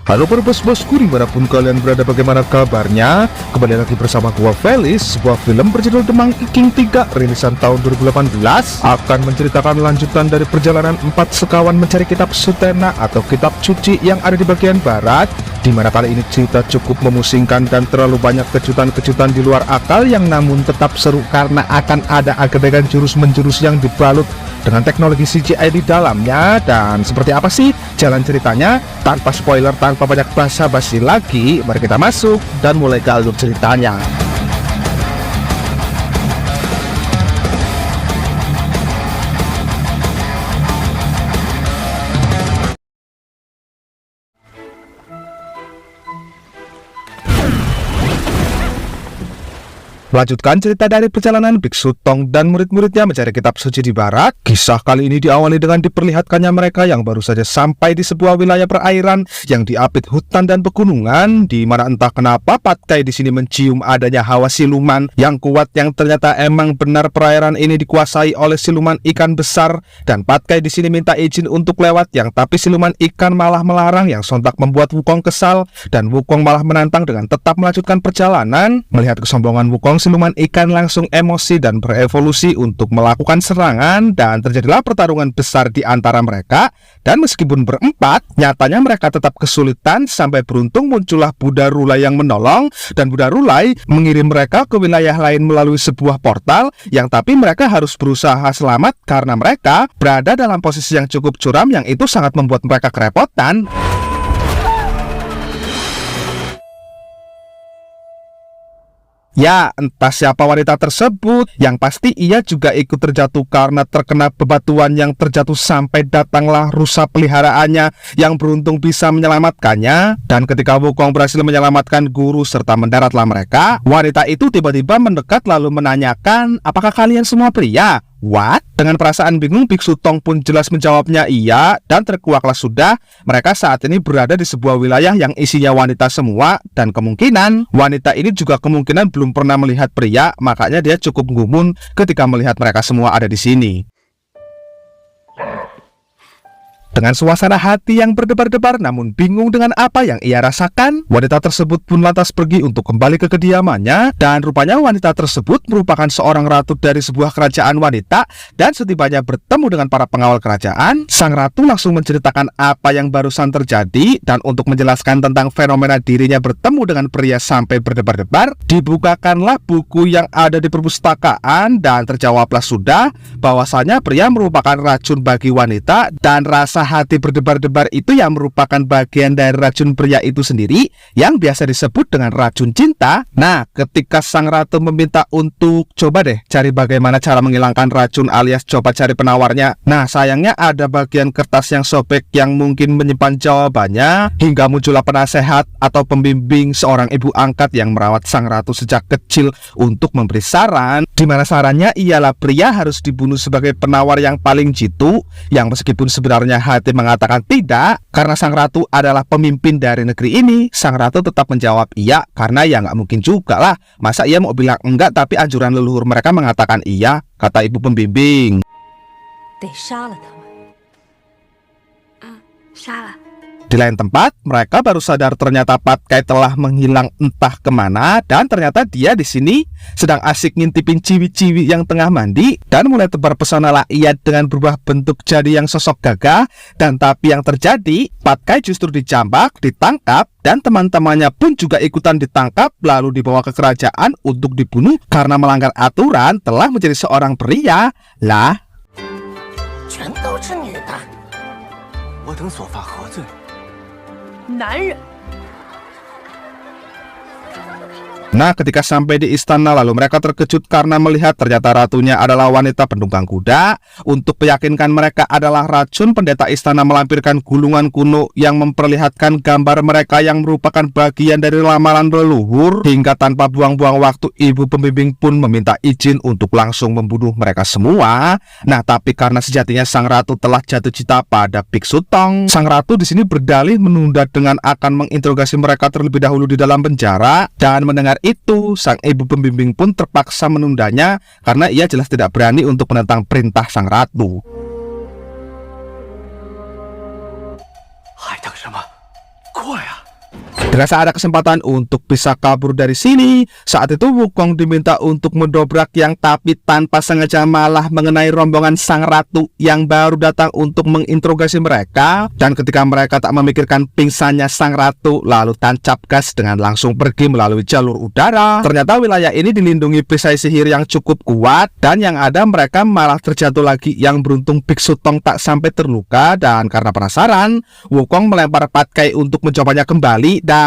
Halo para bos-bosku dimanapun kalian berada, bagaimana kabarnya? Kembali lagi bersama gua Felis. Sebuah film berjudul The Monkey King 3 rilisan tahun 2018 akan menceritakan lanjutan dari perjalanan 4 sekawan mencari kitab Sutena atau kitab suci yang ada di bagian barat, dimana kali ini cerita cukup memusingkan dan terlalu banyak kejutan-kejutan di luar akal yang namun tetap seru karena akan ada adegan jurus-menjurus yang dibalut dengan teknologi CGI di dalamnya. Dan seperti apa sih jalan ceritanya? Tanpa spoiler, tanpa banyak basa-basi lagi, mari kita masuk dan mulai ke alur ceritanya. Melanjutkan cerita dari perjalanan Biksu Tong dan murid-muridnya mencari kitab suci di barat. Kisah kali ini diawali dengan diperlihatkannya mereka yang baru saja sampai di sebuah wilayah perairan yang diapit hutan dan pegunungan, di mana entah kenapa Patkai di sini mencium adanya hawa siluman yang kuat, yang ternyata emang benar perairan ini dikuasai oleh siluman ikan besar. Dan Patkai di sini minta izin untuk lewat, yang tapi siluman ikan malah melarang, yang sontak membuat Wukong kesal dan Wukong malah menantang dengan tetap melanjutkan perjalanan. Melihat kesombongan Wukong, siluman ikan langsung emosi dan berevolusi untuk melakukan serangan, dan terjadilah pertarungan besar di antara mereka. Dan meskipun berempat, nyatanya mereka tetap kesulitan sampai beruntung muncullah Buddha Rulai yang menolong, dan Buddha Rulai mengirim mereka ke wilayah lain melalui sebuah portal, yang tapi mereka harus berusaha selamat karena mereka berada dalam posisi yang cukup curam, yang itu sangat membuat mereka kerepotan. Ya, entah siapa wanita tersebut, yang pasti ia juga ikut terjatuh karena terkena bebatuan yang terjatuh sampai datanglah rusa peliharaannya yang beruntung bisa menyelamatkannya. Dan ketika Wukong berhasil menyelamatkan guru serta mendaratlah mereka, wanita itu tiba-tiba mendekat lalu menanyakan, "Apakah kalian semua pria?" What? Dengan perasaan bingung, Biksu Tong pun jelas menjawabnya iya, dan terkuaklah sudah. Mereka saat ini berada di sebuah wilayah yang isinya wanita semua, dan kemungkinan wanita ini juga kemungkinan belum pernah melihat pria, makanya dia cukup gumun ketika melihat mereka semua ada di sini. Dengan suasana hati yang berdebar-debar namun bingung dengan apa yang ia rasakan, wanita tersebut pun lantas pergi untuk kembali ke kediamannya. Dan rupanya wanita tersebut merupakan seorang ratu dari sebuah kerajaan wanita. Dan setibanya bertemu dengan para pengawal kerajaan, sang ratu langsung menceritakan apa yang barusan terjadi. Dan untuk menjelaskan tentang fenomena dirinya bertemu dengan pria sampai berdebar-debar, dibukakanlah buku yang ada di perpustakaan, dan terjawablah sudah bahwasanya pria merupakan racun bagi wanita, dan rasa hati berdebar-debar itu yang merupakan bagian dari racun pria itu sendiri, yang biasa disebut dengan racun cinta. Nah, ketika sang ratu meminta untuk coba deh cari bagaimana cara menghilangkan racun alias coba cari penawarnya, nah sayangnya ada bagian kertas yang sobek yang mungkin menyimpan jawabannya, hingga muncullah penasehat atau pembimbing, seorang ibu angkat yang merawat sang ratu sejak kecil untuk memberi saran, di mana sarannya ialah pria harus dibunuh sebagai penawar yang paling jitu, yang meskipun sebenarnya hati mengatakan tidak, karena sang ratu adalah pemimpin dari negeri ini. Sang ratu tetap menjawab iya, karena ya nggak mungkin juga lah, masa ia mau bilang enggak tapi anjuran leluhur mereka mengatakan iya, kata ibu pembimbing. Di lain tempat, mereka baru sadar ternyata Patkai telah menghilang entah kemana, dan ternyata dia di sini sedang asik ngintipin ciwi-ciwi yang tengah mandi, dan mulai tebar pesonalah ia dengan berubah bentuk jadi yang sosok gagah. Dan tapi yang terjadi, Patkai justru dijambak, ditangkap, dan teman-temannya pun juga ikutan ditangkap lalu dibawa ke kerajaan untuk dibunuh karena melanggar aturan telah menjadi seorang pria. Lah, nah, ketika sampai di istana, lalu mereka terkejut karena melihat ternyata ratunya adalah wanita penunggang kuda. Untuk meyakinkan mereka adalah racun, pendeta istana melampirkan gulungan kuno yang memperlihatkan gambar mereka yang merupakan bagian dari lamaran leluhur. Hingga tanpa buang-buang waktu, ibu pembimbing pun meminta izin untuk langsung membunuh mereka semua. Nah, tapi karena sejatinya sang ratu telah jatuh cinta pada Biksu Tong, sang ratu di sini berdalih menunda dengan akan menginterogasi mereka terlebih dahulu di dalam penjara. Dan mendengar itu, sang ibu pembimbing pun terpaksa menundanya karena ia jelas tidak berani untuk menentang perintah sang ratu. 还等什么？快啊！ Dirasa ada kesempatan untuk bisa kabur dari sini. Saat itu Wukong diminta untuk mendobrak yang, tapi tanpa sengaja malah mengenai rombongan sang ratu yang baru datang untuk menginterogasi mereka. Dan ketika mereka tak memikirkan pingsannya sang ratu, lalu tancap gas dengan langsung pergi melalui jalur udara. Ternyata wilayah ini dilindungi perisai sihir yang cukup kuat, dan yang ada mereka malah terjatuh lagi. Yang beruntung Biksu Tong tak sampai terluka, dan karena penasaran, Wukong melempar patkai untuk mencobanya kembali. Dan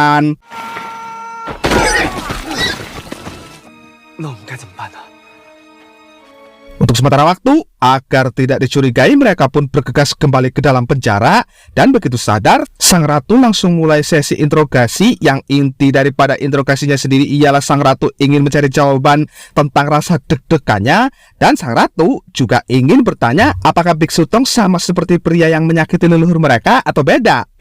untuk sementara waktu, agar tidak dicurigai, mereka pun bergegas kembali ke dalam penjara. Dan begitu sadar, sang ratu langsung mulai sesi interogasi. Yang inti daripada interogasinya sendiri ialah sang ratu ingin mencari jawaban tentang rasa deg-degannya. Dan sang ratu juga ingin bertanya apakah Biksu Tong sama seperti pria yang menyakiti leluhur mereka atau beda.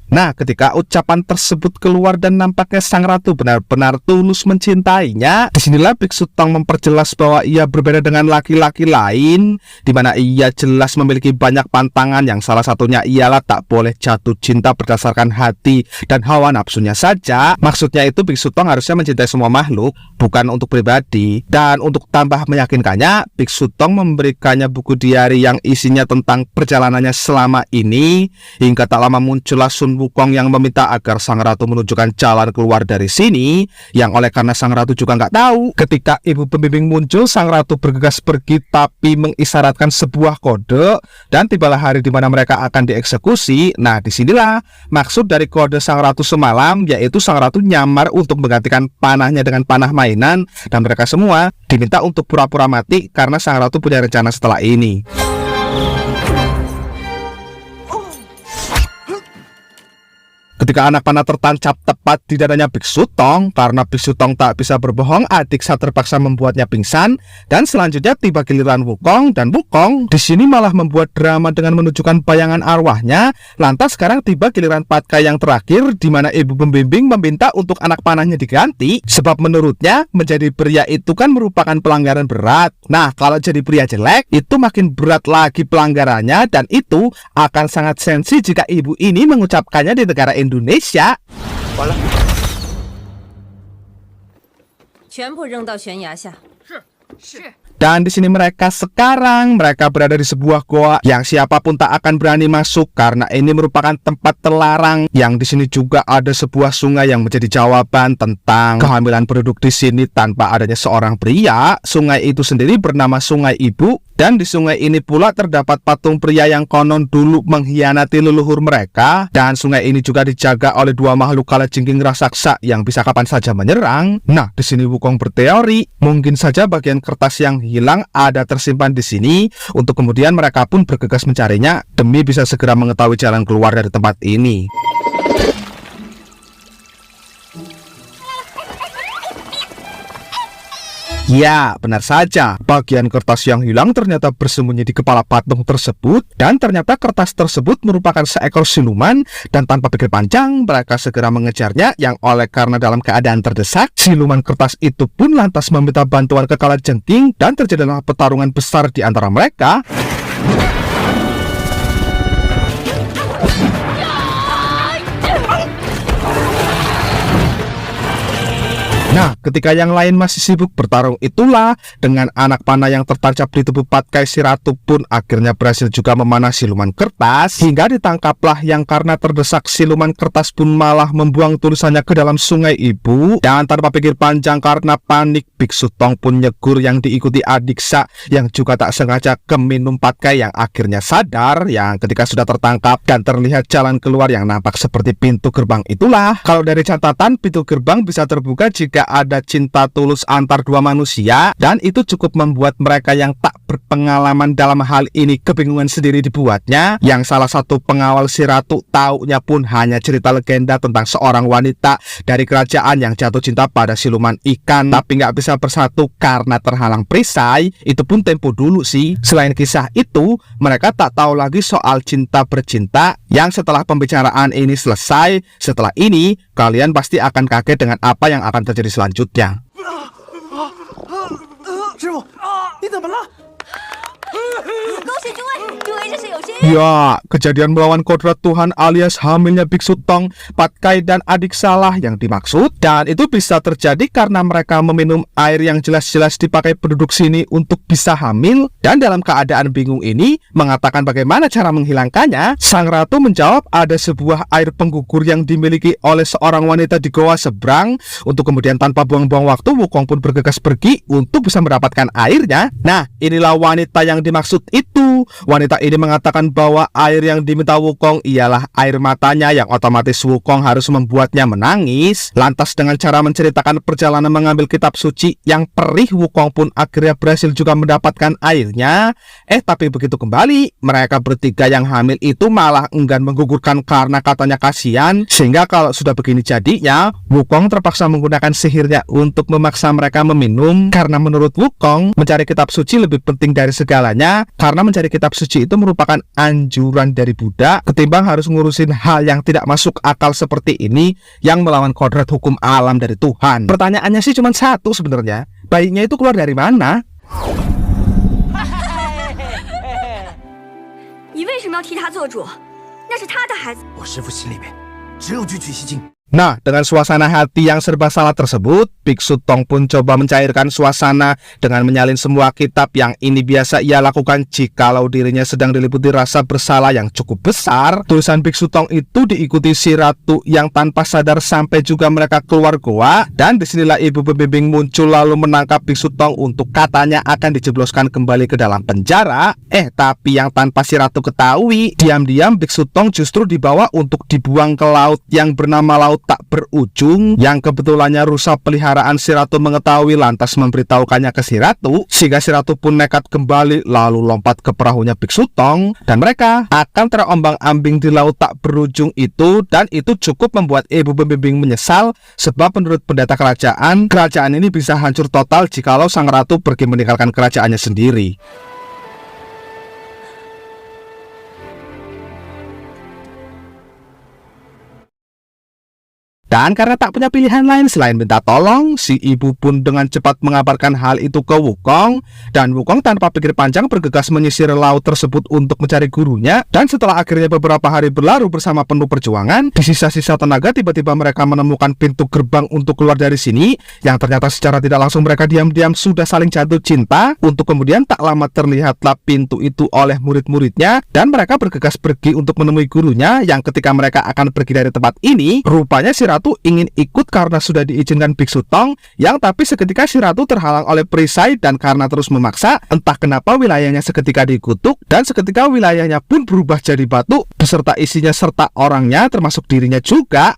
Nah, ketika ucapan tersebut keluar dan nampaknya sang ratu benar-benar tulus mencintainya, disinilah Biksu Tong memperjelas bahwa ia berbeda dengan laki-laki lain, di mana ia jelas memiliki banyak pantangan, yang salah satunya ialah tak boleh jatuh cinta berdasarkan hati dan hawa nafsunya saja. Maksudnya itu Biksu Tong harusnya mencintai semua makhluk, bukan untuk pribadi. Dan untuk tambah meyakinkannya, Biksu Tong memberikannya buku diari yang isinya tentang perjalanannya selama ini. Hingga tak lama muncullah Sun Wukong yang meminta agar sang ratu menunjukkan jalan keluar dari sini. Yang oleh karena sang ratu juga nggak tahu, ketika ibu pembimbing muncul, sang ratu bergegas pergi tapi mengisyaratkan sebuah kode. Dan tibalah hari di mana mereka akan dieksekusi. Nah, disinilah maksud dari kode sang ratu semalam, yaitu sang ratu nyamar untuk menggantikan panahnya dengan panah mainan. Dan mereka semua diminta untuk pura-pura mati karena sang ratu punya rencana setelah ini. Ketika anak panah tertancap tepat di dadanya Biksu Tong, karena Biksu Tong tak bisa berbohong, Adiksa terpaksa membuatnya pingsan. Dan selanjutnya tiba giliran Wukong, dan Wukong di sini malah membuat drama dengan menunjukkan bayangan arwahnya. Lantas sekarang tiba giliran Patkai yang terakhir, di mana ibu pembimbing meminta untuk anak panahnya diganti, sebab menurutnya menjadi pria itu kan merupakan pelanggaran berat. Nah, kalau jadi pria jelek itu makin berat lagi pelanggarannya, dan itu akan sangat sensi jika ibu ini mengucapkannya di negara Indonesia. Dan di sini mereka berada di sebuah goa yang siapapun tak akan berani masuk karena ini merupakan tempat terlarang. Yang di sini juga ada sebuah sungai yang menjadi jawaban tentang kehamilan penduduk di sini tanpa adanya seorang pria. Sungai itu sendiri bernama Sungai Ibu. Dan di sungai ini pula terdapat patung pria yang konon dulu mengkhianati leluhur mereka. Dan sungai ini juga dijaga oleh dua makhluk kalajengking raksasa yang bisa kapan saja menyerang. Nah, di sini Wukong berteori mungkin saja bagian kertas yang hilang ada tersimpan di sini, untuk kemudian mereka pun bergegas mencarinya demi bisa segera mengetahui jalan keluar dari tempat ini. Ya, benar saja. Bagian kertas yang hilang ternyata bersembunyi di kepala patung tersebut. Dan ternyata kertas tersebut merupakan seekor siluman. Dan tanpa pikir panjang, mereka segera mengejarnya. Yang oleh karena dalam keadaan terdesak, siluman kertas itu pun lantas meminta bantuan ke kalajengking. Dan terjadilah pertarungan besar di antara mereka. Nah, ketika yang lain masih sibuk bertarung itulah, dengan anak panah yang tertancap di tubuh Patkai, si ratu pun akhirnya berhasil juga memanah siluman kertas. Hingga ditangkaplah yang karena terdesak siluman kertas pun malah membuang tulisannya ke dalam Sungai Ibu. Dan tanpa pikir panjang karena panik, Biksu Tong pun nyegur yang diikuti Adiksa yang juga tak sengaja keminum Patkai, yang akhirnya sadar. Yang ketika sudah tertangkap dan terlihat jalan keluar yang nampak seperti pintu gerbang itulah. Kalau dari catatan, pintu gerbang bisa terbuka jika ada cinta tulus antar dua manusia, dan itu cukup membuat mereka yang tak berpengalaman dalam hal ini kebingungan sendiri dibuatnya. Yang salah satu pengawal si ratu taunya pun hanya cerita legenda tentang seorang wanita dari kerajaan yang jatuh cinta pada siluman ikan tapi nggak bisa bersatu karena terhalang perisai. Itu pun tempo dulu sih. Selain kisah itu, mereka tak tahu lagi soal cinta bercinta. Yang setelah pembicaraan ini selesai, setelah ini kalian pasti akan kaget dengan apa yang akan terjadi selanjutnya. Ya, kejadian melawan kodrat Tuhan alias hamilnya Biksu Tong, Patkai dan adik salah yang dimaksud. Dan itu bisa terjadi karena mereka meminum air yang jelas-jelas dipakai penduduk sini untuk bisa hamil. Dan dalam keadaan bingung ini, mengatakan bagaimana cara menghilangkannya, sang ratu menjawab ada sebuah air penggugur yang dimiliki oleh seorang wanita di goa seberang. Untuk kemudian tanpa buang-buang waktu, Wukong pun bergegas pergi untuk bisa mendapatkan airnya. Nah, inilah wanita yang dimaksud itu. Wanita ini mengatakan bahwa air yang diminta Wukong ialah air matanya, yang otomatis Wukong harus membuatnya menangis. Lantas dengan cara menceritakan perjalanan mengambil kitab suci yang perih, Wukong pun akhirnya berhasil juga mendapatkan airnya. Tapi begitu kembali, mereka bertiga yang hamil itu malah enggan menggugurkan karena katanya kasihan. Sehingga kalau sudah begini jadinya, Wukong terpaksa menggunakan sihirnya untuk memaksa mereka meminum. Karena menurut Wukong, mencari kitab suci lebih penting dari segalanya, karena mencari kitab suci itu merupakan anjuran dari Buddha ketimbang harus ngurusin hal yang tidak masuk akal seperti ini yang melawan kodrat hukum alam dari Tuhan. Pertanyaannya sih cuma satu sebenarnya, bayinya itu keluar dari mana? Nah, dengan suasana hati yang serba salah tersebut, Biksu Tong pun coba mencairkan suasana dengan menyalin semua kitab yang ini biasa ia lakukan jikalau dirinya sedang diliputi rasa bersalah yang cukup besar. Tulisan Biksu Tong itu diikuti si ratu yang tanpa sadar sampai juga mereka keluar goa. Dan disinilah ibu pembimbing muncul lalu menangkap Biksu Tong untuk katanya akan dijebloskan kembali ke dalam penjara. Tapi yang tanpa si ratu ketahui, diam-diam Biksu Tong justru dibawa untuk dibuang ke laut yang bernama Laut Tak Berujung, yang kebetulannya rusa peliharaan si ratu mengetahui lantas memberitahukannya ke si ratu, sehingga si ratu pun nekat kembali lalu lompat ke perahunya Biksu Tong dan mereka akan terombang-ambing di Laut Tak Berujung itu. Dan itu cukup membuat ibu pembimbing menyesal, sebab menurut pendeta kerajaan ini bisa hancur total jikalau sang ratu pergi meninggalkan kerajaannya sendiri. Dan karena tak punya pilihan lain selain minta tolong, si ibu pun dengan cepat mengabarkan hal itu ke Wukong. Dan Wukong tanpa pikir panjang bergegas menyisir laut tersebut untuk mencari gurunya. Dan setelah akhirnya beberapa hari berlalu bersama penuh perjuangan, di sisa-sisa tenaga tiba-tiba mereka menemukan pintu gerbang untuk keluar dari sini, yang ternyata secara tidak langsung mereka diam-diam sudah saling jatuh cinta. Untuk kemudian tak lama terlihatlah pintu itu oleh murid-muridnya, dan mereka bergegas pergi untuk menemui gurunya, yang ketika mereka akan pergi dari tempat ini, rupanya si ratu ingin ikut karena sudah diizinkan Biksu Tong, yang tapi seketika si ratu terhalang oleh perisai. Dan karena terus memaksa, entah kenapa wilayahnya seketika dikutuk, dan seketika wilayahnya pun berubah jadi batu beserta isinya serta orangnya termasuk dirinya juga.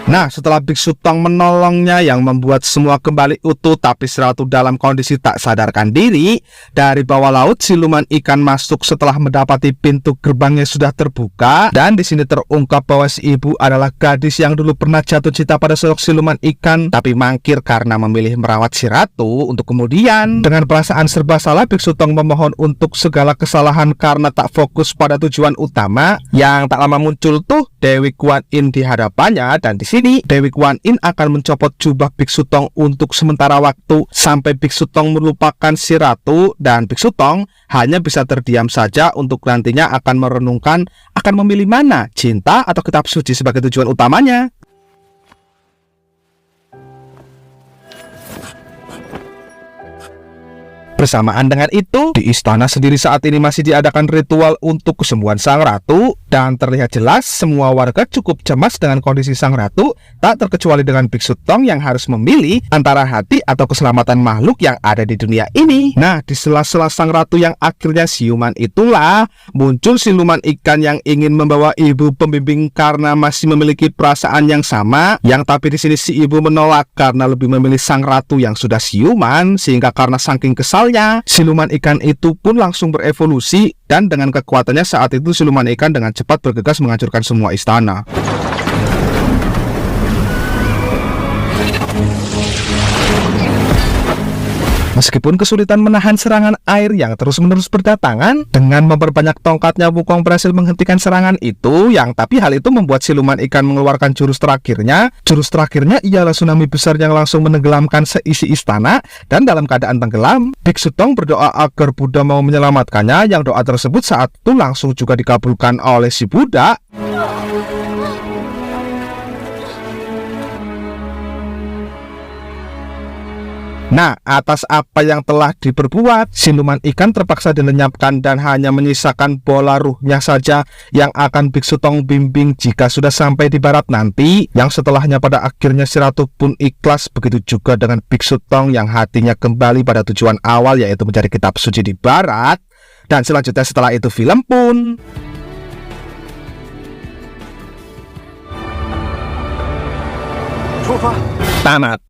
Nah, setelah Biksu Tong menolongnya yang membuat semua kembali utuh, tapi si ratu dalam kondisi tak sadarkan diri. Dari bawah laut, siluman ikan masuk setelah mendapati pintu gerbangnya sudah terbuka. Dan di sini terungkap bahwa si ibu adalah gadis yang dulu pernah jatuh cinta pada sosok siluman ikan, tapi mangkir karena memilih merawat si ratu. Untuk kemudian, dengan perasaan serba salah, Biksu Tong memohon untuk segala kesalahan karena tak fokus pada tujuan utama. Yang tak lama muncul tuh Dewi Kuan Yin di hadapannya, dan di sini Dewi Kuan Yin akan mencopot jubah Biksu Tong untuk sementara waktu sampai Biksu Tong melupakan si ratu. Dan Biksu Tong hanya bisa terdiam saja untuk nantinya akan merenungkan akan memilih mana, cinta atau kitab suci sebagai tujuan utamanya. Bersamaan dengan itu, di istana sendiri saat ini masih diadakan ritual untuk kesembuhan sang ratu. Dan terlihat jelas semua warga cukup cemas dengan kondisi sang ratu, tak terkecuali dengan Biksu Tong yang harus memilih antara hati atau keselamatan makhluk yang ada di dunia ini. Nah, di sela-sela sang ratu yang akhirnya siuman itulah muncul siluman ikan yang ingin membawa ibu pembimbing karena masih memiliki perasaan yang sama. Yang tapi di sini si ibu menolak karena lebih memilih sang ratu yang sudah siuman, sehingga karena saking kesalnya, siluman ikan itu pun langsung berevolusi. Dan dengan kekuatannya saat itu siluman ikan dengan cepat bergegas menghancurkan semua istana. Meskipun kesulitan menahan serangan air yang terus-menerus berdatangan, dengan memperbanyak tongkatnya Wukong berhasil menghentikan serangan itu, tapi hal itu membuat siluman ikan mengeluarkan jurus terakhirnya. Jurus terakhirnya ialah tsunami besar yang langsung menenggelamkan seisi istana, dan dalam keadaan tenggelam, Biksu Tong berdoa agar Buddha mau menyelamatkannya, yang doa tersebut saat itu langsung juga dikabulkan oleh si Buddha. Nah, atas apa yang telah diperbuat, siluman ikan terpaksa dilenyapkan dan hanya menyisakan bola ruhnya saja yang akan Biksu Tong bimbing jika sudah sampai di barat nanti, yang setelahnya pada akhirnya si ratu pun ikhlas. Begitu juga dengan Biksu Tong yang hatinya kembali pada tujuan awal, yaitu mencari kitab suci di barat. Dan selanjutnya setelah itu film pun tamat.